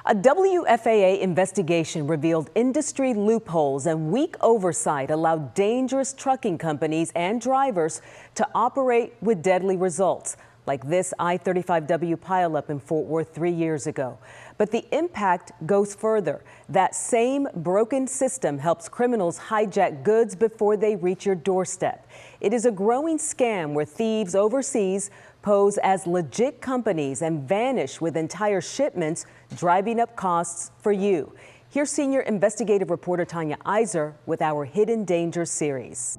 A WFAA investigation revealed industry loopholes and weak oversight allowed dangerous trucking companies and drivers to operate with deadly results, like this I-35W pileup in Fort Worth 3 years ago. But the impact goes further. That same broken system helps criminals hijack goods before they reach your doorstep. It is a growing scam where thieves overseas pose as legit companies and vanish with entire shipments, driving up costs for you. Here's senior investigative reporter Tanya Iser with our Hidden Danger series.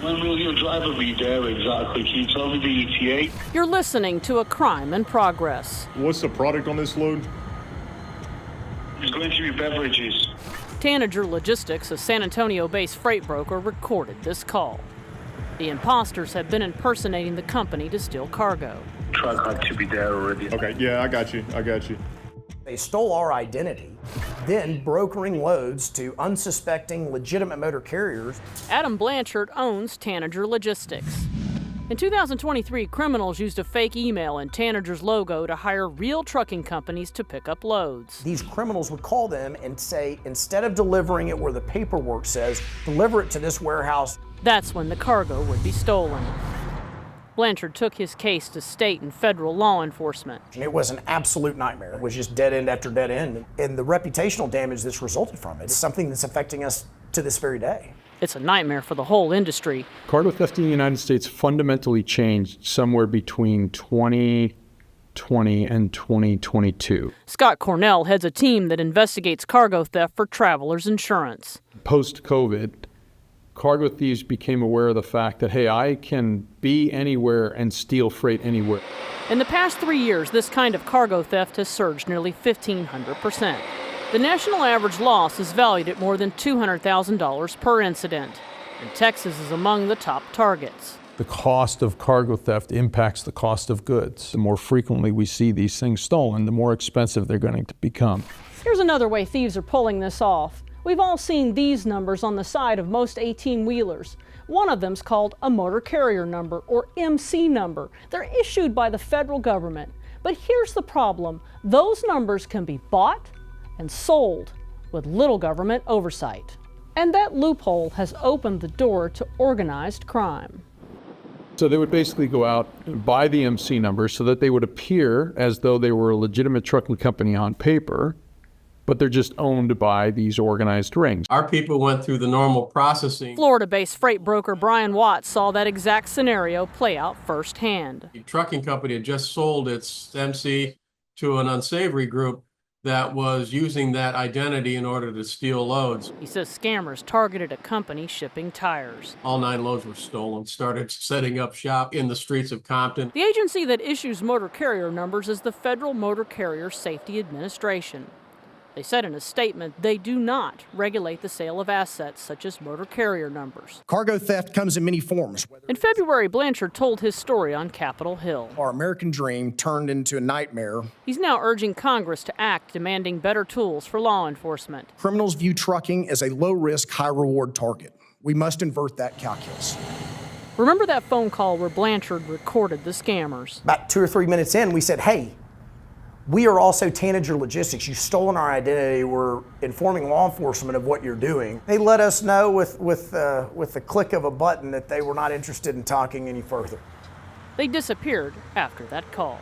When will your driver be there exactly? Can you tell me the ETA? You're listening to A Crime in Progress. What's the product on this load? It's going to be beverages. Tanager Logistics, a San Antonio-based freight broker, recorded this call. The imposters had been impersonating the company to steal cargo. Truck had to be there already. Okay, yeah, I got you. They stole our identity, then brokering loads to unsuspecting legitimate motor carriers. Adam Blanchard owns Tanager Logistics. In 2023, criminals used a fake email and Tanager's logo to hire real trucking companies to pick up loads. These criminals would call them and say, instead of delivering it where the paperwork says, deliver it to this warehouse. That's when the cargo would be stolen. Blanchard took his case to state and federal law enforcement. It was an absolute nightmare. It was just dead end after dead end. And the reputational damage that's resulted from it is something that's affecting us to this very day. It's a nightmare for the whole industry. Cargo theft in the United States fundamentally changed somewhere between 2020 and 2022. Scott Cornell heads a team that investigates cargo theft for travelers insurance. Post-COVID, cargo thieves became aware of the fact that, hey, I can be anywhere and steal freight anywhere. In the past 3 years, this kind of cargo theft has surged nearly 1,500%. The national average loss is valued at more than $200,000 per incident, and Texas is among the top targets. The cost of cargo theft impacts the cost of goods. The more frequently we see these things stolen, the more expensive they're going to become. Here's another way thieves are pulling this off. We've all seen these numbers on the side of most 18-wheelers. One of them's called a motor carrier number, or MC number. They're issued by the federal government. But here's the problem. Those numbers can be bought and sold with little government oversight. And that loophole has opened the door to organized crime. So they would basically go out and buy the MC number so that they would appear as though they were a legitimate trucking company on paper, but they're just owned by these organized rings. Our people went through the normal processing. Florida-based freight broker Brian Watts saw that exact scenario play out firsthand. The trucking company had just sold its MC to an unsavory group that was using that identity in order to steal loads. He says scammers targeted a company shipping tires. All 9 loads were stolen, started setting up shop in the streets of Compton. The agency that issues motor carrier numbers is the Federal Motor Carrier Safety Administration. They said in a statement they do not regulate the sale of assets such as motor carrier numbers. Cargo theft comes in many forms. In February, Blanchard told his story on Capitol Hill. Our American dream turned into a nightmare. He's now urging Congress to act, demanding better tools for law enforcement. Criminals view trucking as a low-risk, high-reward target. We must invert that calculus. Remember that phone call where Blanchard recorded the scammers? About 2 or 3 minutes in, we said, hey, we are also Tanager Logistics. You've stolen our identity. We're informing law enforcement of what you're doing. They let us know with the click of a button that they were not interested in talking any further. They disappeared after that call.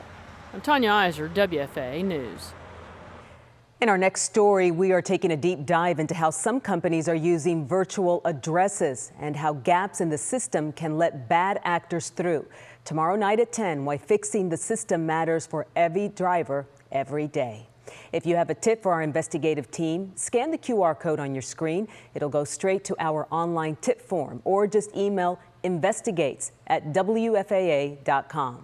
I'm Tanya Iser, WFAA News. In our next story, we are taking a deep dive into how some companies are using virtual addresses and how gaps in the system can let bad actors through. Tomorrow night at 10, why fixing the system matters for every driver every day. If you have a tip for our investigative team, scan the QR code on your screen. It'll go straight to our online tip form, or just email investigates@wfaa.com.